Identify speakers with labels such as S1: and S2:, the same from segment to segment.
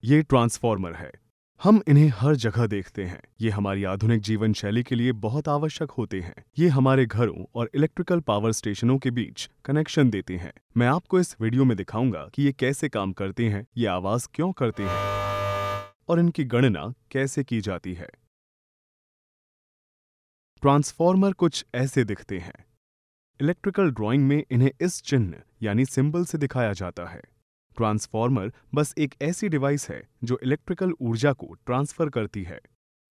S1: ये ट्रांसफॉर्मर है। हम इन्हें हर जगह देखते हैं। ये हमारी आधुनिक जीवन शैली के लिए बहुत आवश्यक होते हैं। ये हमारे घरों और इलेक्ट्रिकल पावर स्टेशनों के बीच कनेक्शन देते हैं। मैं आपको इस वीडियो में दिखाऊंगा कि ये कैसे काम करते हैं, ये आवाज क्यों करते हैं और इनकी गणना कैसे की जाती है। ट्रांसफॉर्मर कुछ ऐसे दिखते हैं। इलेक्ट्रिकल ड्राइंग में इन्हें इस चिन्ह यानी सिंबल से दिखाया जाता है। ट्रांसफॉर्मर बस एक ऐसी डिवाइस है जो इलेक्ट्रिकल ऊर्जा को ट्रांसफर करती है।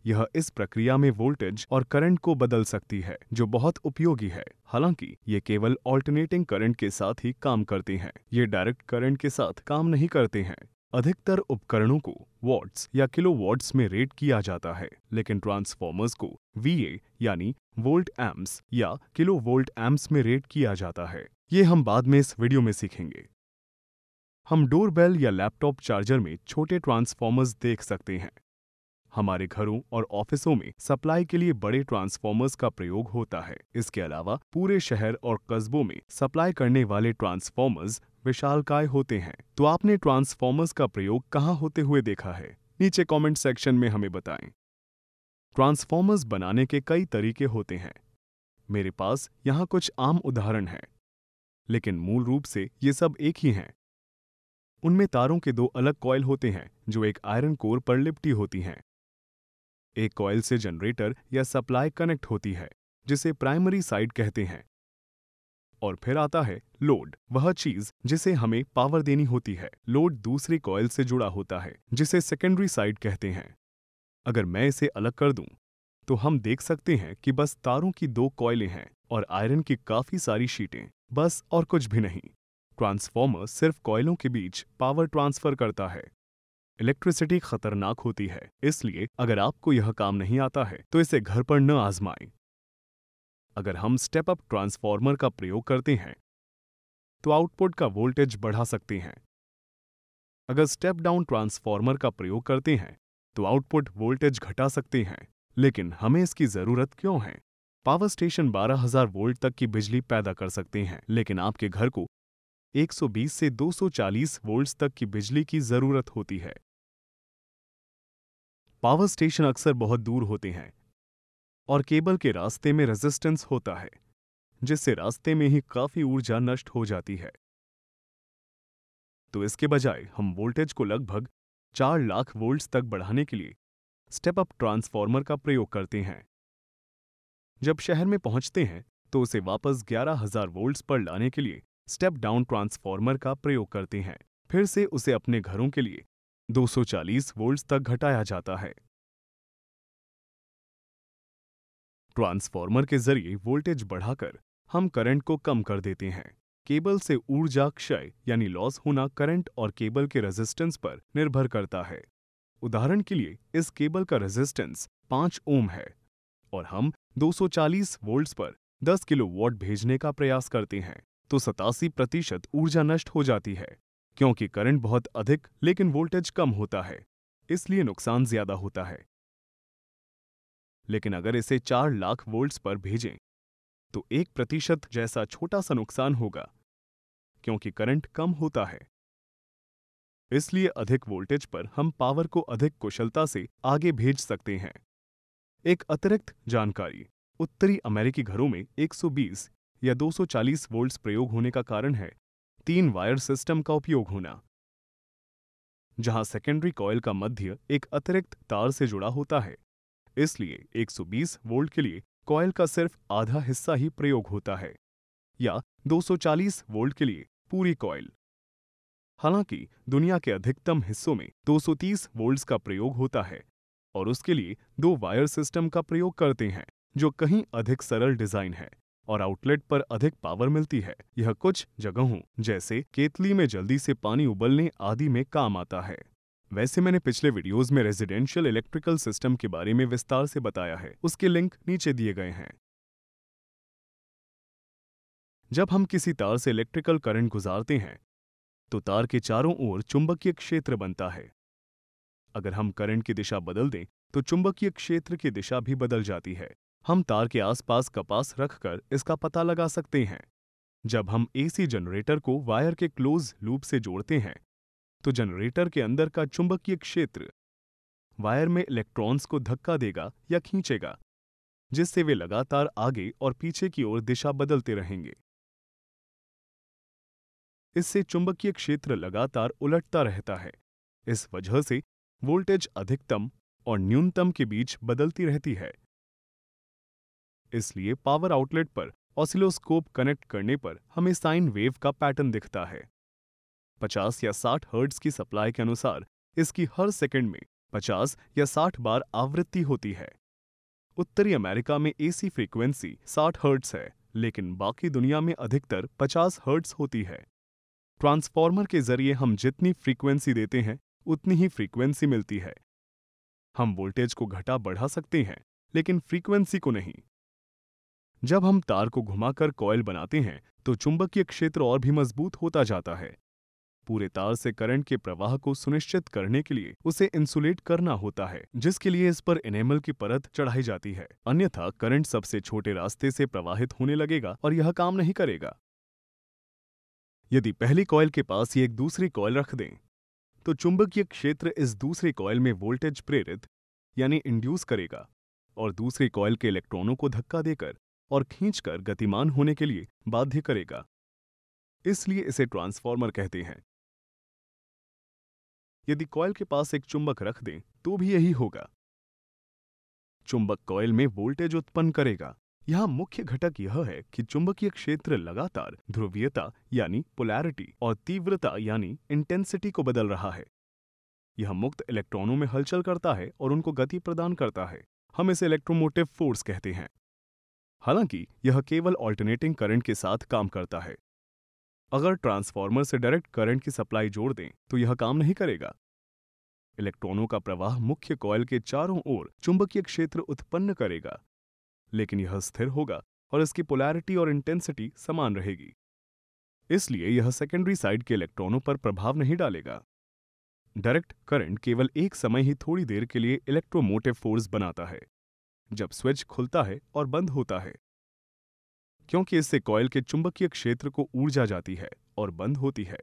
S1: यह इस प्रक्रिया में वोल्टेज और करंट को बदल सकती है, जो बहुत उपयोगी है। हालांकि ये केवल ऑल्टरनेटिंग करंट के साथ ही काम करते हैं। ये डायरेक्ट करंट के साथ काम नहीं करते हैं। अधिकतर उपकरणों को वॉट्स या किलोवॉट्स में रेट किया जाता है, लेकिन ट्रांसफॉर्मर्स को VA यानी वोल्ट एम्प्स या किलो वोल्ट एम्प्स में रेट किया जाता है। ये हम बाद में इस वीडियो में सीखेंगे। हम डोरबेल या लैपटॉप चार्जर में छोटे ट्रांसफॉर्मर्स देख सकते हैं। हमारे घरों और ऑफिसों में सप्लाई के लिए बड़े ट्रांसफॉर्मर्स का प्रयोग होता है। इसके अलावा पूरे शहर और कस्बों में सप्लाई करने वाले ट्रांसफॉर्मर्स विशालकाय होते हैं। तो आपने ट्रांसफॉर्मर्स का प्रयोग कहाँ होते हुए देखा है? नीचे कमेंट सेक्शन में हमें बताएं। ट्रांसफॉर्मर्स बनाने के कई तरीके होते हैं। मेरे पास यहाँ कुछ आम उदाहरण हैं, लेकिन मूल रूप से ये सब एक ही हैं। उनमें तारों के दो अलग कॉइल होते हैं जो एक आयरन कोर पर लिपटी होती हैं। एक कॉइल से जनरेटर या सप्लाई कनेक्ट होती है, जिसे प्राइमरी साइड कहते हैं। और फिर आता है लोड, वह चीज जिसे हमें पावर देनी होती है। लोड दूसरी कॉइल से जुड़ा होता है, जिसे सेकेंडरी साइड कहते हैं। अगर मैं इसे अलग कर दूं, तो हम देख सकते हैं कि बस तारों की दो कॉइलें हैं और आयरन की काफी सारी शीटें, बस और कुछ भी नहीं। ट्रांसफॉर्मर सिर्फ कॉइलों के बीच पावर ट्रांसफर करता है। इलेक्ट्रिसिटी खतरनाक होती है, इसलिए अगर आपको यह काम नहीं आता है तो इसे घर पर न आजमाएं। अगर हम स्टेप अप ट्रांसफॉर्मर का प्रयोग करते हैं तो आउटपुट का वोल्टेज बढ़ा सकते हैं। अगर स्टेप डाउन ट्रांसफॉर्मर का प्रयोग करते हैं तो आउटपुट वोल्टेज घटा सकते हैं। लेकिन हमें इसकी जरूरत क्यों है? पावर स्टेशन 12,000 वोल्ट तक की बिजली पैदा कर सकते हैं, लेकिन आपके घर को 120 से 240 वोल्ट्स तक की बिजली की जरूरत होती है। पावर स्टेशन अक्सर बहुत दूर होते हैं और केबल के रास्ते में रेजिस्टेंस होता है, जिससे रास्ते में ही काफी ऊर्जा नष्ट हो जाती है। तो इसके बजाय हम वोल्टेज को लगभग 4 लाख वोल्ट्स तक बढ़ाने के लिए स्टेप अप ट्रांसफॉर्मर का प्रयोग करते हैं। जब शहर में पहुंचते हैं तो उसे वापस 11,000 वोल्ट्स पर लाने के लिए स्टेप डाउन ट्रांसफॉर्मर का प्रयोग करते हैं। फिर से उसे अपने घरों के लिए 240 वोल्ट्स तक घटाया जाता है। ट्रांसफॉर्मर के जरिए वोल्टेज बढ़ाकर हम करंट को कम कर देते हैं। केबल से ऊर्जा क्षय यानी लॉस होना करंट और केबल के रेजिस्टेंस पर निर्भर करता है। उदाहरण के लिए इस केबल का रेजिस्टेंस 5 ओम है और हम 240 वोल्ट्स पर 10 किलोवाट भेजने का प्रयास करते हैं, तो 87% ऊर्जा नष्ट हो जाती है, क्योंकि करंट बहुत अधिक लेकिन वोल्टेज कम होता है, इसलिए नुकसान ज्यादा होता है। लेकिन अगर इसे 4 लाख वोल्ट्स पर भेजें तो 1% जैसा छोटा सा नुकसान होगा, क्योंकि करंट कम होता है। इसलिए अधिक वोल्टेज पर हम पावर को अधिक कुशलता से आगे भेज सकते हैं। एक अतिरिक्त जानकारी, उत्तरी अमेरिकी घरों में 120 या 240 वोल्ट्स प्रयोग होने का कारण है 3 वायर सिस्टम का उपयोग होना, जहां सेकेंडरी कॉइल का मध्य एक अतिरिक्त तार से जुड़ा होता है। इसलिए 120 वोल्ट के लिए कॉइल का सिर्फ आधा हिस्सा ही प्रयोग होता है, या 240 वोल्ट के लिए पूरी कॉइल। हालांकि दुनिया के अधिकतम हिस्सों में 230 वोल्ट्स का प्रयोग होता है और उसके लिए 2 वायर सिस्टम का प्रयोग करते हैं, जो कहीं अधिक सरल डिजाइन है और आउटलेट पर अधिक पावर मिलती है। यह कुछ जगहों जैसे केतली में जल्दी से पानी उबलने आदि में काम आता है। वैसे मैंने पिछले वीडियोस में रेजिडेंशियल इलेक्ट्रिकल सिस्टम के बारे में विस्तार से बताया है, उसके लिंक नीचे दिए गए हैं। जब हम किसी तार से इलेक्ट्रिकल करंट गुजारते हैं तो तार के चारों ओर चुंबकीय क्षेत्र बनता है। अगर हम करंट की दिशा बदल दें तो चुंबकीय क्षेत्र की दिशा भी बदल जाती है। हम तार के आसपास कपास रखकर इसका पता लगा सकते हैं। जब हम AC जनरेटर को वायर के क्लोज लूप से जोड़ते हैं तो जनरेटर के अंदर का चुंबकीय क्षेत्र वायर में इलेक्ट्रॉन्स को धक्का देगा या खींचेगा, जिससे वे लगातार आगे और पीछे की ओर दिशा बदलते रहेंगे। इससे चुंबकीय क्षेत्र लगातार उलटता रहता है। इस वजह से वोल्टेज अधिकतम और न्यूनतम के बीच बदलती रहती है। इसलिए पावर आउटलेट पर ऑसिलोस्कोप कनेक्ट करने पर हमें साइन वेव का पैटर्न दिखता है। 50 या 60 हर्ट्ज की सप्लाई के अनुसार इसकी हर सेकंड में 50 या 60 बार आवृत्ति होती है। उत्तरी अमेरिका में एसी फ्रीक्वेंसी 60 हर्ट्ज है, लेकिन बाकी दुनिया में अधिकतर 50 हर्ट्ज होती है। ट्रांसफार्मर के जरिए हम जितनी फ्रीक्वेंसी देते हैं उतनी ही फ्रीक्वेंसी मिलती है। हम वोल्टेज को घटा बढ़ा सकते हैं, लेकिन फ्रीक्वेंसी को नहीं। जब हम तार को घुमाकर कॉइल बनाते हैं तो चुंबकीय क्षेत्र और भी मजबूत होता जाता है। पूरे तार से करंट के प्रवाह को सुनिश्चित करने के लिए उसे इंसुलेट करना होता है, जिसके लिए इस पर एनेमल की परत चढ़ाई जाती है। अन्यथा करंट सबसे छोटे रास्ते से प्रवाहित होने लगेगा और यह काम नहीं करेगा। यदि पहली कॉइल के पास ही एक दूसरी कॉइल रख दें तो चुंबकीय क्षेत्र इस दूसरी कॉइल में वोल्टेज प्रेरित यानी इंड्यूस करेगा और दूसरी कॉइल के इलेक्ट्रॉनों को धक्का देकर और खींचकर गतिमान होने के लिए बाध्य करेगा। इसलिए इसे ट्रांसफार्मर कहते हैं। यदि कॉइल के पास एक चुंबक रख दें तो भी यही होगा। चुंबक कॉइल में वोल्टेज उत्पन्न करेगा। यहां मुख्य घटक यह है कि चुंबकीय क्षेत्र लगातार ध्रुवीयता यानी पोलैरिटी और तीव्रता यानी इंटेंसिटी को बदल रहा है। यह मुक्त इलेक्ट्रॉनों में हलचल करता है और उनको गति प्रदान करता है। हम इसे इलेक्ट्रोमोटिव फोर्स कहते हैं। हालांकि यह केवल ऑल्टरनेटिंग करंट के साथ काम करता है। अगर ट्रांसफार्मर से डायरेक्ट करंट की सप्लाई जोड़ दें तो यह काम नहीं करेगा। इलेक्ट्रॉनों का प्रवाह मुख्य कॉइल के चारों ओर चुंबकीय क्षेत्र उत्पन्न करेगा, लेकिन यह स्थिर होगा और इसकी पोलैरिटी और इंटेंसिटी समान रहेगी। इसलिए यह सेकेंडरी साइड के इलेक्ट्रॉनों पर प्रभाव नहीं डालेगा। डायरेक्ट करंट केवल एक समय ही थोड़ी देर के लिए इलेक्ट्रोमोटिव फोर्स बनाता है, जब स्विच खुलता है और बंद होता है। क्योंकि इससे कॉइल के चुंबकीय क्षेत्र को ऊर्जा जाती है और बंद होती है,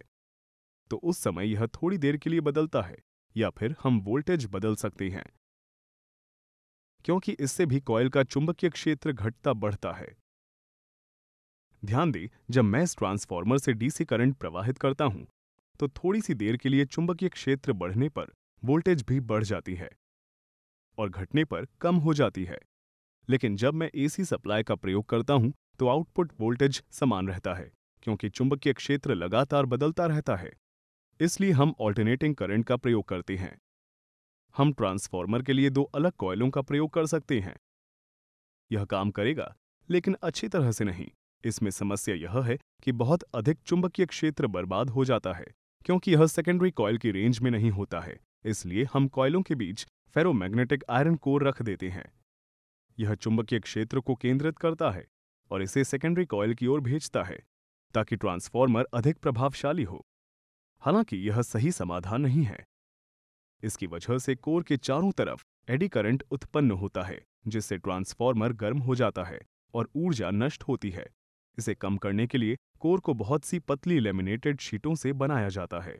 S1: तो उस समय यह थोड़ी देर के लिए बदलता है या फिर हम वोल्टेज बदल सकते हैं, क्योंकि इससे भी कॉइल का चुंबकीय क्षेत्र घटता बढ़ता है। ध्यान दें, जब मैं इस ट्रांसफार्मर से डीसी करंट प्रवाहित करता हूं तो थोड़ी सी देर के लिए चुंबकीय क्षेत्र बढ़ने पर वोल्टेज भी बढ़ जाती है और घटने पर कम हो जाती है। लेकिन जब मैं एसी सप्लाई का प्रयोग करता हूं तो आउटपुट वोल्टेज समान रहता है, क्योंकि चुंबकीय क्षेत्र लगातार बदलता रहता है। इसलिए हम ऑल्टरनेटिंग करंट का प्रयोग करते हैं। हम ट्रांसफार्मर के लिए दो अलग कॉइलों का प्रयोग कर सकते हैं। यह काम करेगा, लेकिन अच्छी तरह से नहीं। इसमें समस्या यह है कि बहुत अधिक चुंबकीय क्षेत्र बर्बाद हो जाता है, क्योंकि यह सेकेंडरी कॉइल की रेंज में नहीं होता है। इसलिए हम कॉइलों के बीच फेरोमैग्नेटिक आयरन कोर रख देते हैं। यह चुंबकीय क्षेत्र को केंद्रित करता है और इसे सेकेंडरी कॉइल की ओर भेजता है, ताकि ट्रांसफार्मर अधिक प्रभावशाली हो। हालांकि यह सही समाधान नहीं है। इसकी वजह से कोर के चारों तरफ एडी करंट उत्पन्न होता है, जिससे ट्रांसफार्मर गर्म हो जाता है और ऊर्जा नष्ट होती है। इसे कम करने के लिए कोर को बहुत सी पतली लेमिनेटेड शीटों से बनाया जाता है।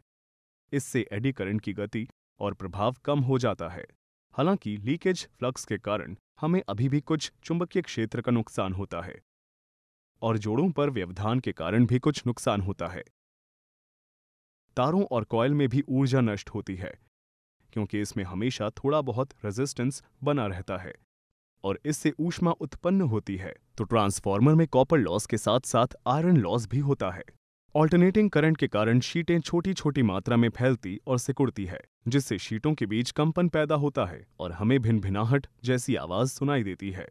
S1: इससे एडी करंट की गति और प्रभाव कम हो जाता है। हालांकि लीकेज फ्लक्स के कारण हमें अभी भी कुछ चुंबकीय क्षेत्र का नुकसान होता है और जोड़ों पर व्यवधान के कारण भी कुछ नुकसान होता है। तारों और कॉइल में भी ऊर्जा नष्ट होती है, क्योंकि इसमें हमेशा थोड़ा बहुत रेजिस्टेंस बना रहता है और इससे ऊष्मा उत्पन्न होती है। तो ट्रांसफार्मर में कॉपर लॉस के साथ साथ आयरन लॉस भी होता है। ऑल्टरनेटिंग करंट के कारण शीटें छोटी छोटी मात्रा में फैलती और सिकुड़ती है, जिससे शीटों के बीच कंपन पैदा होता है और हमें भिनभिनाहट जैसी आवाज सुनाई देती है।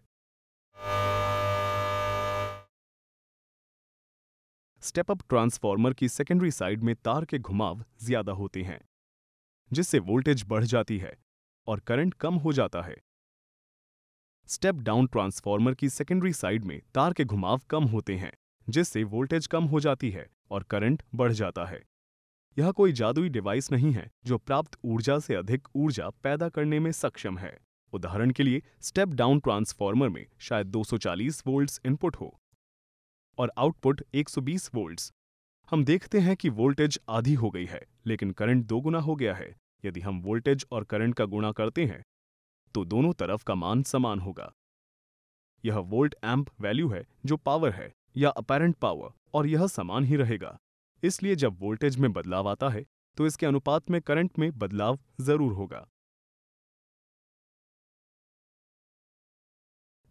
S1: स्टेप अप ट्रांसफार्मर की सेकेंडरी साइड में तार के घुमाव ज्यादा होते हैं, जिससे वोल्टेज बढ़ जाती है और करंट कम हो जाता है। स्टेप डाउन ट्रांसफार्मर की सेकेंडरी साइड में तार के घुमाव कम होते हैं, जिससे वोल्टेज कम हो जाती है और करंट बढ़ जाता है। यह कोई जादुई डिवाइस नहीं है जो प्राप्त ऊर्जा से अधिक ऊर्जा पैदा करने में सक्षम है। उदाहरण के लिए स्टेप डाउन ट्रांसफार्मर में शायद 240 वोल्ट्स इनपुट हो और आउटपुट 120 वोल्ट्स। हम देखते हैं कि वोल्टेज आधी हो गई है लेकिन करंट दोगुना हो गया है। यदि हम वोल्टेज और करंट का गुणा करते हैं तो दोनों तरफ का मान समान होगा। यह वोल्ट एम्प वैल्यू है जो पावर है या अपैरेंट पावर, और यह समान ही रहेगा। इसलिए जब वोल्टेज में बदलाव आता है तो इसके अनुपात में करंट में बदलाव जरूर होगा।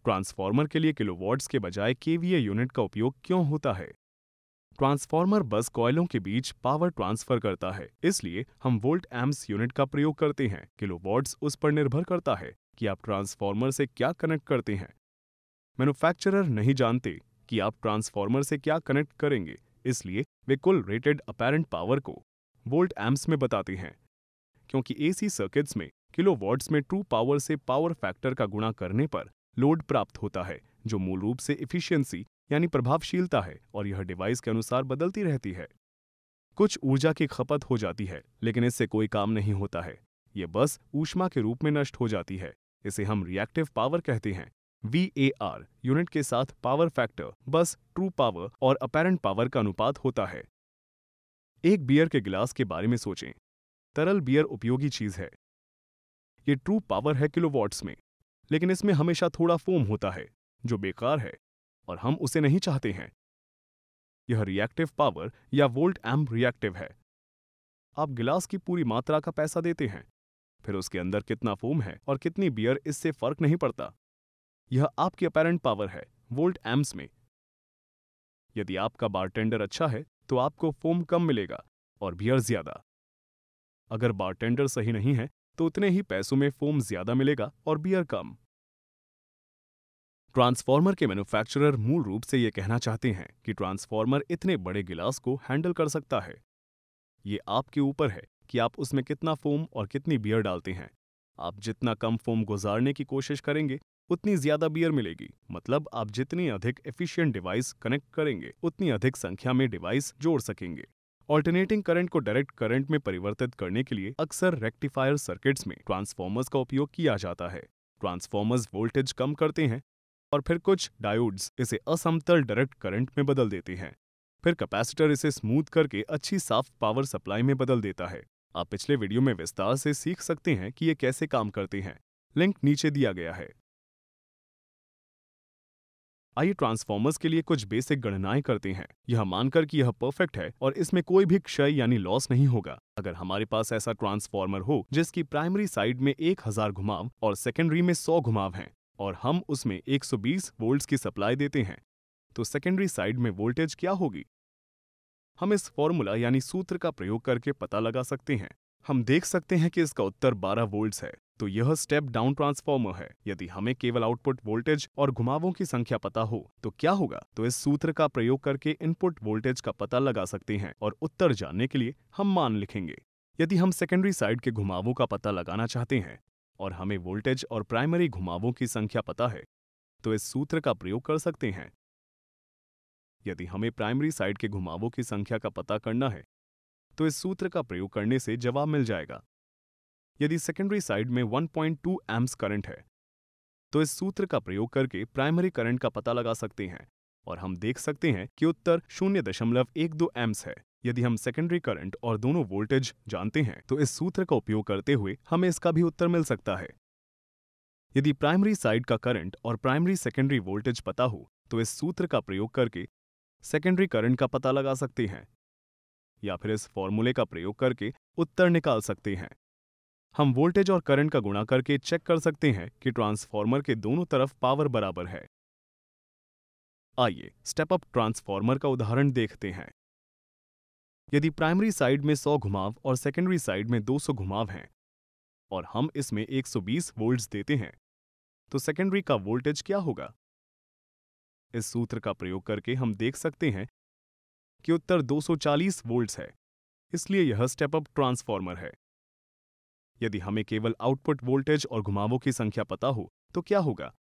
S1: ट्रांसफार्मर के लिए किलोवाट्स के बजाय केवीए यूनिट का उपयोग क्यों होता है? ट्रांसफार्मर बस कॉइलों के बीच पावर ट्रांसफर करता है, इसलिए हम वोल्ट एम्प्स यूनिट का प्रयोग करते हैं। किलोवाट्स उस पर निर्भर करता है कि आप ट्रांसफार्मर से क्या कनेक्ट करते हैं। मैन्युफैक्चरर नहीं जानते कि आप ट्रांसफार्मर से क्या कनेक्ट करेंगे, इसलिए वे कुल रेटेड अपैरेंट पावर को वोल्ट एम्प्स में बताते हैं। क्योंकि एसी सर्किट्स में किलोवाट्स में ट्रू पावर से पावर फैक्टर का गुणा करने पर लोड प्राप्त होता है, जो मूल रूप से एफिशिएंसी यानी प्रभावशीलता है, और यह डिवाइस के अनुसार बदलती रहती है। कुछ ऊर्जा की खपत हो जाती है लेकिन इससे कोई काम नहीं होता है, यह बस ऊष्मा के रूप में नष्ट हो जाती है। इसे हम रिएक्टिव पावर कहते हैं। VAR यूनिट के साथ पावर फैक्टर बस ट्रू पावर और अपैरेंट पावर का अनुपात होता है। एक बियर के गिलास के बारे में सोचें। तरल बियर उपयोगी चीज है। ये ट्रू पावर है किलोवाट्स में, लेकिन इसमें हमेशा थोड़ा फोम होता है जो बेकार है और हम उसे नहीं चाहते हैं। यह रिएक्टिव पावर या वोल्ट एम्प रिएक्टिव है। आप गिलास की पूरी मात्रा का पैसा देते हैं, फिर उसके अंदर कितना फोम है और कितनी बियर, इससे फर्क नहीं पड़ता। यह आपकी अपैरेंट पावर है वोल्ट एम्प्स में। यदि आपका बारटेंडर अच्छा है तो आपको फोम कम मिलेगा और बियर ज्यादा। अगर बारटेंडर सही नहीं है तो उतने ही पैसों में फोम ज्यादा मिलेगा और बियर कम। ट्रांसफार्मर के मैन्युफैक्चरर मूल रूप से ये कहना चाहते हैं कि ट्रांसफार्मर इतने बड़े गिलास को हैंडल कर सकता है। ये आपके ऊपर है कि आप उसमें कितना फोम और कितनी बियर डालते हैं। आप जितना कम फोम गुजारने की कोशिश करेंगे उतनी ज्यादा बियर मिलेगी। मतलब आप जितनी अधिक एफिशिएंट डिवाइस कनेक्ट करेंगे उतनी अधिक संख्या में डिवाइस जोड़ सकेंगे। ऑल्टरनेटिंग करंट को डायरेक्ट करंट में परिवर्तित करने के लिए अक्सर रेक्टिफायर सर्किट्स में ट्रांसफार्मर्स का उपयोग किया जाता है। ट्रांसफार्मर्स वोल्टेज कम करते हैं और फिर कुछ डायोड्स इसे असमतल डायरेक्ट करंट में बदल देते हैं। फिर कैपेसिटर इसे स्मूथ करके अच्छी साफ पावर सप्लाई में बदल देता है। आप पिछले वीडियो में विस्तार से सीख सकते हैं कि ये कैसे काम करते हैं। लिंक नीचे दिया गया है। आइए ट्रांसफार्मर्स के लिए कुछ बेसिक गणनाएं करते हैं, यह मानकर कि यह परफेक्ट है और इसमें कोई भी क्षय यानी लॉस नहीं होगा। अगर हमारे पास ऐसा ट्रांसफार्मर हो जिसकी प्राइमरी साइड में 1000 घुमाव और सेकेंडरी में 100 घुमाव हैं और हम उसमें 120 वोल्ट्स की सप्लाई देते हैं, तो सेकेंडरी साइड में वोल्टेज क्या होगी? हम इस फॉर्मूला यानी सूत्र का प्रयोग करके पता लगा सकते हैं। हम देख सकते हैं कि इसका उत्तर 12 वोल्ट्स है, तो यह स्टेप डाउन ट्रांसफार्मर है। यदि हमें केवल आउटपुट वोल्टेज और घुमावों की संख्या पता हो तो क्या होगा? तो इस सूत्र का प्रयोग करके इनपुट वोल्टेज का पता लगा सकते हैं और उत्तर जानने के लिए हम मान लिखेंगे। यदि हम सेकेंडरी साइड के घुमावों का पता लगाना चाहते हैं और हमें वोल्टेज और प्राइमरी घुमावों की संख्या पता है तो इस सूत्र का प्रयोग कर सकते हैं। यदि हमें प्राइमरी साइड के घुमावों की संख्या का पता करना है तो इस सूत्र का प्रयोग करने से जवाब मिल जाएगा। यदि सेकेंडरी साइड में 1.2 एम्प्स करंट है तो इस सूत्र का प्रयोग करके प्राइमरी करंट का पता लगा सकते हैं और हम देख सकते हैं कि उत्तर 0.12 एम्प्स है। यदि हम सेकेंडरी करंट और दोनों वोल्टेज जानते हैं तो इस सूत्र का उपयोग करते हुए हमें इसका भी उत्तर मिल सकता है। यदि प्राइमरी साइड का करंट और प्राइमरी सेकेंडरी वोल्टेज पता हो तो इस सूत्र का प्रयोग करके सेकेंडरी करंट का पता लगा सकते हैं या फिर इस फॉर्मूले का प्रयोग करके उत्तर निकाल सकते हैं। हम वोल्टेज और करंट का गुणा करके चेक कर सकते हैं कि ट्रांसफार्मर के दोनों तरफ पावर बराबर है। आइए स्टेप अप ट्रांसफार्मर का उदाहरण देखते हैं। यदि प्राइमरी साइड में 100 घुमाव और सेकेंडरी साइड में 200 घुमाव हैं और हम इसमें 120 वोल्ट्स देते हैं तो सेकेंडरी का वोल्टेज क्या होगा? इस सूत्र का प्रयोग करके हम देख सकते हैं कि उत्तर 240 वोल्ट्स है, इसलिए यह स्टेप अप ट्रांसफार्मर है। यदि हमें केवल आउटपुट वोल्टेज और घुमावों की संख्या पता हो तो क्या होगा?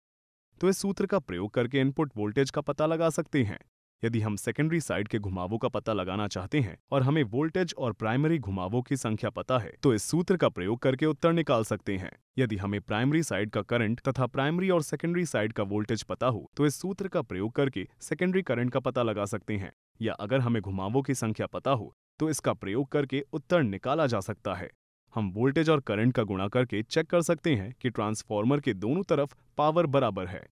S1: तो इस सूत्र का प्रयोग करके इनपुट वोल्टेज का पता लगा सकते हैं। यदि हम सेकेंडरी साइड के घुमावों का पता लगाना चाहते हैं और हमें वोल्टेज और प्राइमरी घुमावों की संख्या पता है तो इस सूत्र का प्रयोग करके उत्तर निकाल सकते हैं। यदि हमें प्राइमरी साइड का करंट तथा प्राइमरी और सेकेंडरी साइड का वोल्टेज पता हो तो इस सूत्र का प्रयोग करके सेकेंडरी करंट का पता लगा सकते हैं। या अगर हमें घुमावों की संख्या पता हो तो इसका प्रयोग करके उत्तर निकाला जा सकता है। हम वोल्टेज और करंट का गुणा करके चेक कर सकते हैं कि ट्रांसफॉर्मर के दोनों तरफ पावर बराबर है।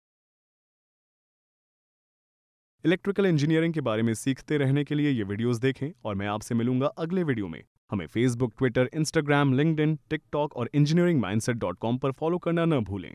S1: इलेक्ट्रिकल इंजीनियरिंग के बारे में सीखते रहने के लिए ये वीडियोस देखें और मैं आपसे मिलूंगा अगले वीडियो में। हमें Facebook, Twitter, Instagram, LinkedIn, TikTok और engineeringmindset.com पर फॉलो करना न भूलें।